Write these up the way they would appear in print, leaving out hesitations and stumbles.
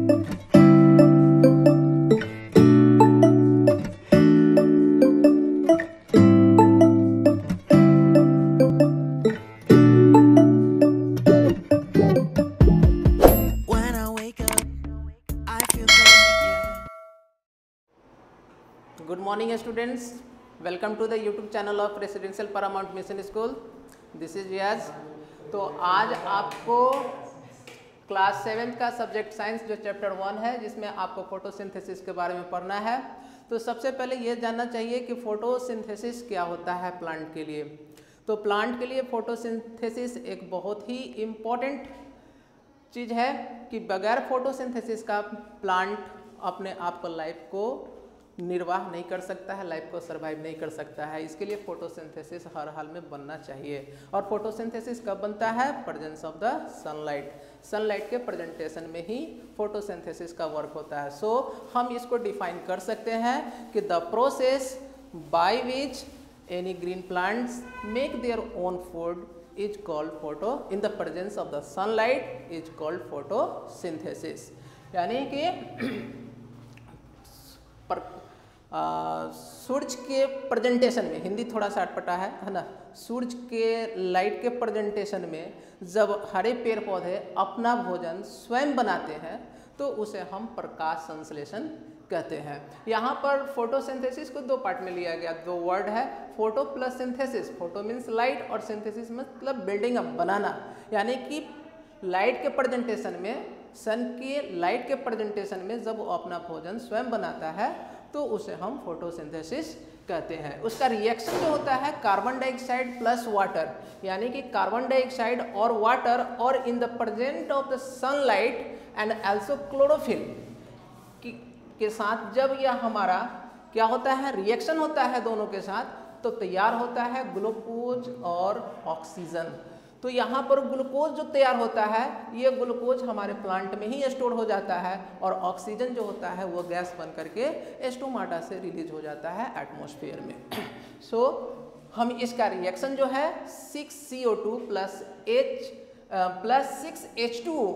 Good morning students, welcome to the YouTube channel of Residential Paramount Mission School. This is रियाज। तो आज आपको class 7 का subject science जो chapter 1 है जिसमें आपको फोटोसिंथेसिस के बारे में पढ़ना है। तो सबसे पहले ये जानना चाहिए कि फोटोसिंथेसिस क्या होता है प्लांट के लिए। तो प्लांट के लिए फोटोसिंथेसिस एक बहुत ही इम्पॉर्टेंट चीज़ है कि बगैर फोटोसिंथेसिस का प्लांट अपने आप को लाइफ को निर्वाह नहीं कर सकता है, लाइफ को सरवाइव नहीं कर सकता है। इसके लिए फोटोसिंथेसिस हर हाल में बनना चाहिए। और फोटोसिंथेसिस कब बनता है? Presence of the sunlight. Sunlight के प्रेजेंटेशन में ही फोटोसिंथेसिस का वर्क होता है। सो हम इसको डिफाइन कर सकते हैं कि the process by which any green plants make their own food is called photo in the presence of the sunlight is called photosynthesis. यानी कि सूरज के प्रेजेंटेशन में, हिंदी थोड़ा सा अटपटा है ना, सूरज के लाइट के प्रेजेंटेशन में जब हरे पेड़ पौधे अपना भोजन स्वयं बनाते हैं तो उसे हम प्रकाश संश्लेषण कहते हैं। यहाँ पर फोटोसिंथेसिस को दो पार्ट में लिया गया, दो वर्ड है, photo plus synthesis. Photo means light और सिंथेसिस मतलब बिल्डिंग अप, बनाना। यानी कि लाइट के प्रेजेंटेशन में, सन के लाइट के प्रेजेंटेशन में जब वो अपना भोजन स्वयं बनाता है तो उसे हम फोटोसिंथेसिस कहते हैं। उसका रिएक्शन जो होता है कार्बन डाइऑक्साइड प्लस वाटर, यानी कि कार्बन डाइऑक्साइड और वाटर और in the present of the sunlight and also chlorophyll के साथ जब यह हमारा क्या होता है, रिएक्शन होता है दोनों के साथ, तो तैयार होता है ग्लूकोज और ऑक्सीजन। तो यहाँ पर ग्लूकोज जो तैयार होता है, ये ग्लूकोज हमारे प्लांट में ही स्टोर हो जाता है और ऑक्सीजन जो होता है वो गैस बन करके स्टोमाटा से रिलीज हो जाता है एटमॉस्फेयर में। सो हम इसका रिएक्शन जो है 6CO2 plus 6H2O,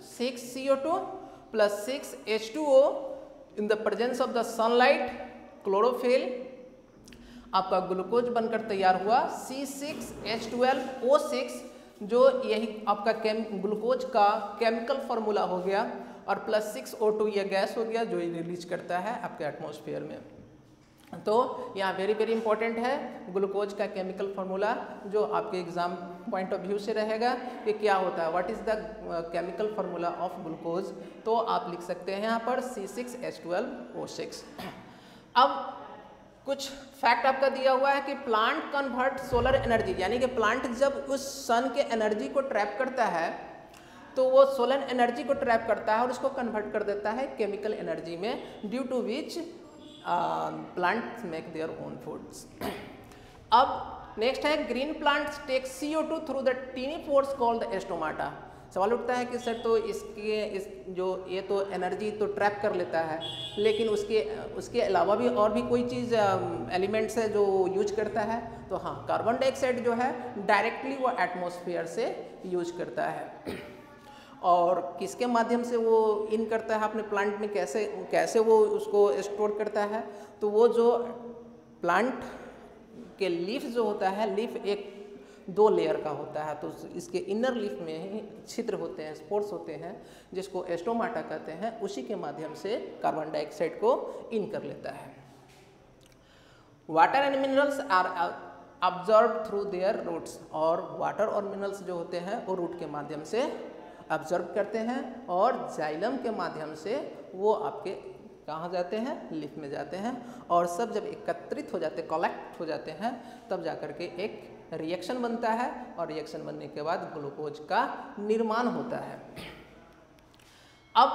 6CO2 plus 6H2O in the presence of the sunlight, chlorophyll, आपका ग्लूकोज बनकर तैयार हुआ C6H12O6, जो यही आपका ग्लूकोज का केमिकल फार्मूला हो गया, और प्लस 6O2 ये गैस हो गया जो ये रिलीज करता है आपके एटमॉस्फेयर में। तो यहाँ वेरी वेरी इंपॉर्टेंट है ग्लूकोज का केमिकल फार्मूला, जो आपके एग्जाम पॉइंट ऑफ व्यू से रहेगा कि क्या होता है, what is the chemical formula of glucose. तो आप लिख सकते हैं यहाँ पर C6H12O6। अब कुछ फैक्ट आपका दिया हुआ है कि प्लांट कन्वर्ट सोलर एनर्जी, यानी कि प्लांट जब उस सन के एनर्जी को ट्रैप करता है तो वो सोलर एनर्जी को ट्रैप करता है और उसको कन्वर्ट कर देता है केमिकल एनर्जी में, due to which plants make their own foods. अब नेक्स्ट है green plants take CO2 through the tiny pores called the stomata. सवाल उठता है कि सर तो ये तो एनर्जी तो ट्रैप कर लेता है, लेकिन उसके अलावा भी और भी कोई चीज़ एलिमेंट्स है जो यूज करता है। तो हाँ, कार्बन डाइऑक्साइड जो है डायरेक्टली वो एटमॉस्फेयर से यूज करता है। और किसके माध्यम से वो इन करता है अपने प्लांट में, कैसे वो उसको स्टोर करता है। तो वो जो प्लांट के लीफ जो होता है, लीफ एक 2 लेयर का होता है, तो इसके इनर लीफ में ही छिद्र होते हैं, स्पोर्स होते हैं, जिसको स्टोमाटा कहते हैं। उसी के माध्यम से कार्बन डाइऑक्साइड को इन कर लेता है। Water and minerals are observe through their roots, और वाटर और मिनरल्स जो होते हैं वो रूट के माध्यम से ऑब्जर्व करते हैं, और जाइलम के माध्यम से वो आपके कहाँ जाते हैं, लीफ में जाते हैं, और सब जब एकत्रित हो जाते, कलेक्ट हो जाते हैं, तब जाकर के एक रिएक्शन बनता है, और रिएक्शन बनने के बाद ग्लूकोज का निर्माण होता है। अब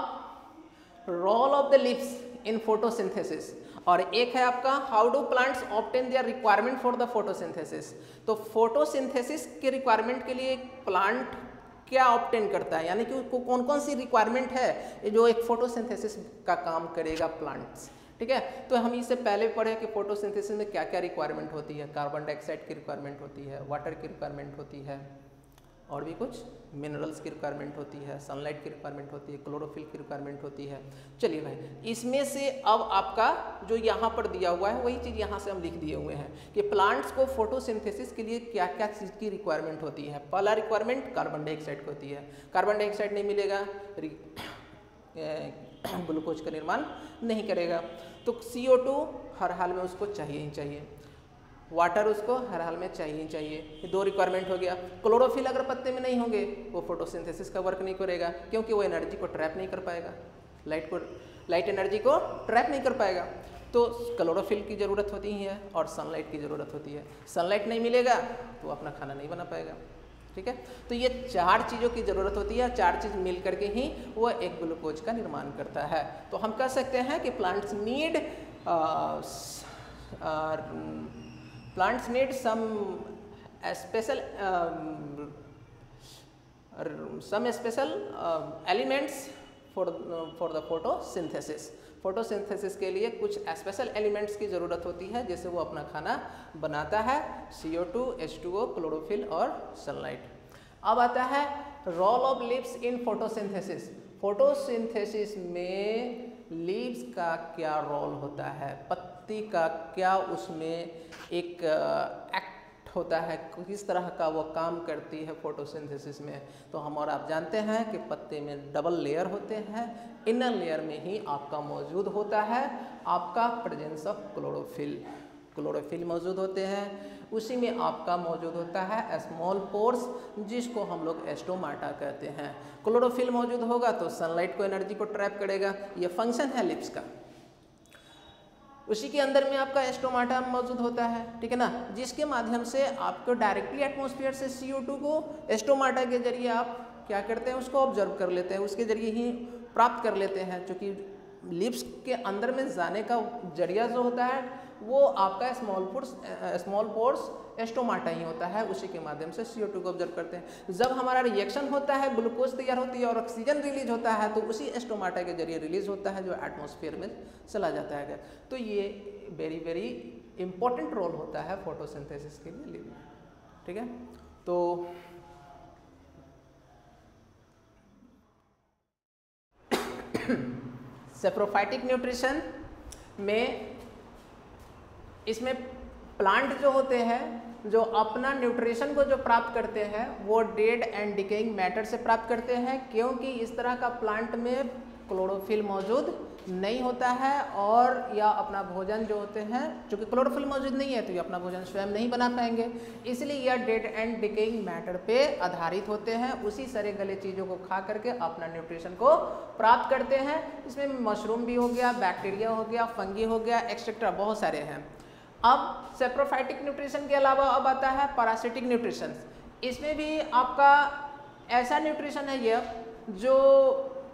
role of the leaves in photosynthesis, और एक है आपका how do plants obtain their requirement for the photosynthesis. तो फोटोसिंथेसिस के रिक्वायरमेंट के लिए प्लांट क्या ऑब्टेन करता है, यानी कि उसको कौन कौन सी रिक्वायरमेंट है जो एक फोटोसिंथेसिस का काम करेगा प्लांट्स। ठीक है, तो हम इससे पहले पढ़े कि फोटोसिंथेसिस में क्या क्या रिक्वायरमेंट होती है। कार्बन डाइऑक्साइड की रिक्वायरमेंट होती है, वाटर की रिक्वायरमेंट होती है, और भी कुछ मिनरल्स की रिक्वायरमेंट होती है, सनलाइट की रिक्वायरमेंट होती है, क्लोरोफिल की रिक्वायरमेंट होती है। चलिए भाई, इसमें से अब आपका जो यहाँ पर दिया हुआ है वही चीज़ यहाँ से हम लिख दिए हुए हैं कि प्लांट्स को फोटोसिंथेसिस के लिए क्या क्या चीज़ की रिक्वायरमेंट होती है। पहला रिक्वायरमेंट कार्बन डाइऑक्साइड की होती है। कार्बन डाइऑक्साइड नहीं मिलेगा ग्लूकोज का निर्माण नहीं करेगा। तो CO2 हर हाल में उसको चाहिए ही चाहिए, वाटर उसको हर हाल में चाहिए ही चाहिए। ये दो रिक्वायरमेंट हो गया। क्लोरोफिल अगर पत्ते में नहीं होंगे वो फोटोसिंथेसिस का वर्क नहीं करेगा, क्योंकि वो एनर्जी को ट्रैप नहीं कर पाएगा, लाइट एनर्जी को ट्रैप नहीं कर पाएगा। तो क्लोरोफिल की ज़रूरत होती है और सनलाइट की ज़रूरत होती है। सनलाइट नहीं मिलेगा तो अपना खाना नहीं बना पाएगा। ठीक है, तो ये चार चीज़ों की ज़रूरत होती है, चार चीज़ मिल करके ही वो एक ग्लूकोज का निर्माण करता है। तो हम कह सकते हैं कि plants need some special elements for the photosynthesis. Photosynthesis के लिए कुछ स्पेशल एलिमेंट्स की ज़रूरत होती है जिससे वो अपना खाना बनाता है, CO2, H2O, क्लोरोफिल और सनलाइट। अब आता है role of leaves in photosynthesis. Photosynthesis में लीव्स का क्या रोल होता है, पत्ती का क्या उसमें एक एक्ट होता है, किस तरह का वो काम करती है फोटोसिंथेसिस में। तो हम और आप जानते हैं कि पत्ते में डबल लेयर होते हैं। इनर लेयर में ही आपका मौजूद होता है आपका प्रेजेंस ऑफ क्लोरोफिल मौजूद होते हैं। उसी में आपका मौजूद होता है स्मॉल पोर्स, जिसको हम लोग एस्टोमाटा कहते हैं। क्लोरोफिल मौजूद होगा तो सनलाइट को एनर्जी को ट्रैप करेगा, ये फंक्शन है लिप्स का। उसी के अंदर में आपका एस्टोमाटा मौजूद होता है, ठीक है ना, जिसके माध्यम से आपको डायरेक्टली एटमॉस्फेयर से CO2 को एस्टोमाटा के जरिए आप क्या करते हैं, उसको ऑब्जर्व कर लेते हैं, उसके जरिए ही प्राप्त कर लेते हैं। क्योंकि लिप्स के अंदर में जाने का जरिया जो होता है वो आपका स्मॉल पोर्स एस्टोमाटा ही होता है, उसी के माध्यम से CO2 को ऑब्जर्व करते हैं। जब हमारा रिएक्शन होता है, ग्लूकोज तैयार होती है और ऑक्सीजन रिलीज होता है, तो उसी एस्टोमाटा के जरिए रिलीज होता है जो एटमॉस्फेयर में चला जाता है। तो ये वेरी वेरी इंपॉर्टेंट रोल होता है फोटोसिंथेसिस के लिए, ठीक है। तो सेप्रोफाइटिक न्यूट्रिशन में इसमें प्लांट जो होते हैं जो अपना न्यूट्रिशन को जो प्राप्त करते हैं वो डेड एंड डिकेइंग मैटर से प्राप्त करते हैं, क्योंकि इस तरह का प्लांट में क्लोरोफिल मौजूद नहीं होता है और या अपना भोजन जो होते हैं, चूँकि क्लोरोफिल मौजूद नहीं है तो ये अपना भोजन स्वयं नहीं बना पाएंगे, इसलिए यह डेड एंड डिकेइंग मैटर पे आधारित होते हैं। उसी सरे गले चीज़ों को खा करके अपना न्यूट्रिशन को प्राप्त करते हैं। इसमें मशरूम भी हो गया, बैक्टीरिया हो गया, फंगी हो गया, एक्सेट्रा बहुत सारे हैं। अब सेप्रोफाइटिक न्यूट्रिशन के अलावा अब आता है पैरासिटिक न्यूट्रिशन। इसमें भी आपका ऐसा न्यूट्रिशन है ये जो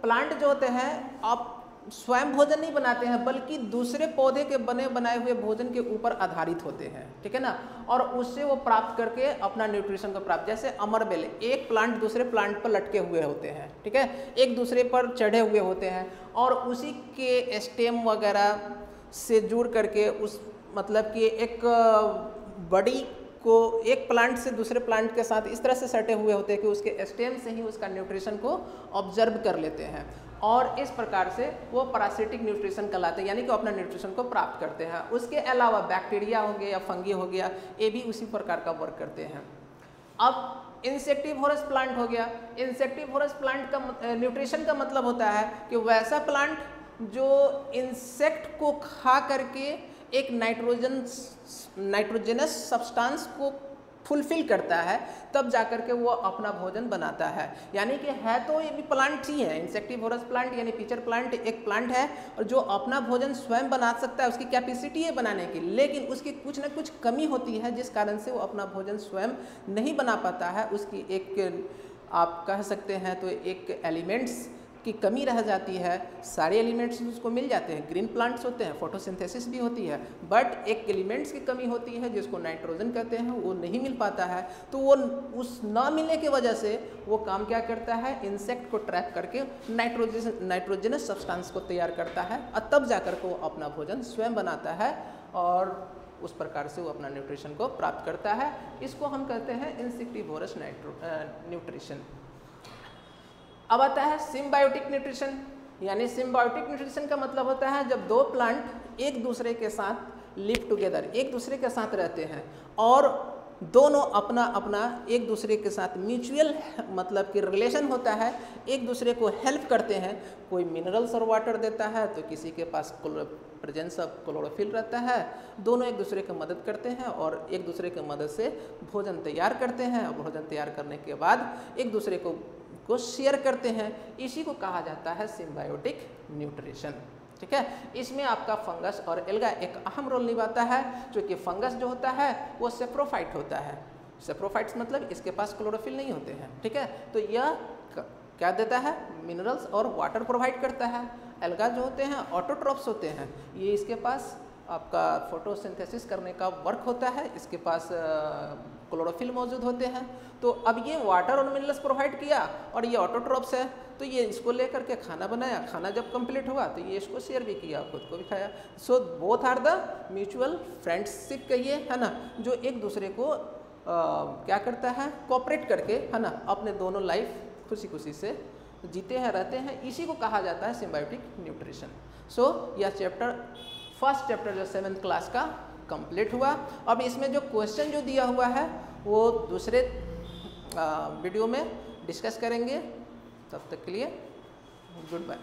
प्लांट जो होते हैं आप स्वयं भोजन नहीं बनाते हैं, बल्कि दूसरे पौधे के बनाए हुए भोजन के ऊपर आधारित होते हैं, ठीक है ना, और उससे वो प्राप्त करके अपना न्यूट्रिशन को प्राप्त। जैसे अमरबेल, एक प्लांट दूसरे प्लांट पर लटके हुए होते हैं, ठीक है, एक दूसरे पर चढ़े हुए होते हैं और उसी के स्टेम वगैरह से जुड़ करके उस मतलब कि एक बड़ी को एक प्लांट से दूसरे प्लांट के साथ इस तरह से सटे हुए होते हैं कि उसके स्टेम से ही उसका न्यूट्रिशन को ऑब्जर्व कर लेते हैं और इस प्रकार से वो पैरासिटिक न्यूट्रिशन कहलाते हैं, यानी कि अपना न्यूट्रिशन को प्राप्त करते हैं। उसके अलावा बैक्टीरिया हो गया या फंगी हो गया, ये भी उसी प्रकार का वर्क करते हैं। अब इंसेक्टिवोरस प्लांट हो गया। इंसेक्टिवोरस प्लांट का न्यूट्रिशन का मतलब होता है कि वैसा प्लांट जो इंसेक्ट को खा करके एक नाइट्रोजनस सब्सटेंस को फुलफिल करता है, तब जाकर के वो अपना भोजन बनाता है। यानी कि है तो ये भी प्लांट ही है, इंसेक्टिवोरस प्लांट यानी पिचर प्लांट एक प्लांट है और जो अपना भोजन स्वयं बना सकता है, उसकी कैपेसिटी है बनाने की, लेकिन उसकी कुछ ना कुछ कमी होती है जिस कारण से वो अपना भोजन स्वयं नहीं बना पाता है। उसकी एक आप कह सकते हैं तो एक एलिमेंट्स की कमी रह जाती है। सारे एलिमेंट्स उसको मिल जाते हैं, ग्रीन प्लांट्स होते हैं, फोटोसिंथेसिस भी होती है, बट एक एलिमेंट्स की कमी होती है जिसको नाइट्रोजन कहते हैं, वो नहीं मिल पाता है। तो वो उस ना मिलने की वजह से वो काम क्या करता है, इंसेक्ट को ट्रैप करके नाइट्रोजनस सब्सटेंस को तैयार करता है और तब जाकर के वो अपना भोजन स्वयं बनाता है और उस प्रकार से वो अपना न्यूट्रिशन को प्राप्त करता है। इसको हम कहते हैं इंसेक्टिवोरस न्यूट्रिशन। अब आता है सिम्बायोटिक न्यूट्रिशन, यानी सिम्बायोटिक न्यूट्रिशन का मतलब होता है जब दो प्लांट एक दूसरे के साथ लिव टुगेदर, एक दूसरे के साथ रहते हैं और दोनों अपना अपना एक दूसरे के साथ म्यूचुअल मतलब कि रिलेशन होता है, एक दूसरे को हेल्प करते हैं। कोई मिनरल्स और वाटर देता है तो किसी के पास प्रेजेंस ऑफ क्लोरोफिल रहता है, दोनों एक दूसरे की मदद करते हैं और एक दूसरे की मदद से भोजन तैयार करते हैं और भोजन तैयार करने के बाद एक दूसरे को शेयर करते हैं। इसी को कहा जाता है सिम्बायोटिक न्यूट्रिशन। ठीक है, इसमें आपका फंगस और एल्गा एक अहम रोल निभाता है, क्योंकि फंगस जो होता है वो सेप्रोफाइट होता है। सेप्रोफाइट्स मतलब इसके पास क्लोरोफिल नहीं होते हैं। ठीक है, तो यह क्या देता है, मिनरल्स और वाटर प्रोवाइड करता है। एल्गा जो होते हैं ऑटोट्रॉप्स होते हैं, ये इसके पास आपका फोटोसिंथेसिस करने का वर्क होता है, इसके पास क्लोरोफिल मौजूद होते हैं। तो अब ये वाटर और मिनरल्स प्रोवाइड किया और ये ऑटोट्रॉप्स है, तो ये इसको लेकर के खाना बनाया, खाना जब कंप्लीट हुआ तो ये इसको शेयर भी किया, खुद को भी खाया। So both are the mutual friendship कहिए, है ना, जो एक दूसरे को क्या करता है, कोऑपरेट करके, है ना, अपने दोनों लाइफ खुशी खुशी से जीते हैं, रहते हैं। इसी को कहा जाता है सिम्बायोटिक न्यूट्रिशन। सो यह चैप्टर, फर्स्ट चैप्टर जो 7th क्लास का कंप्लीट हुआ। अब इसमें जो क्वेश्चन जो दिया हुआ है वो दूसरे वीडियो में डिस्कस करेंगे। तब तक के लिए गुड बाय।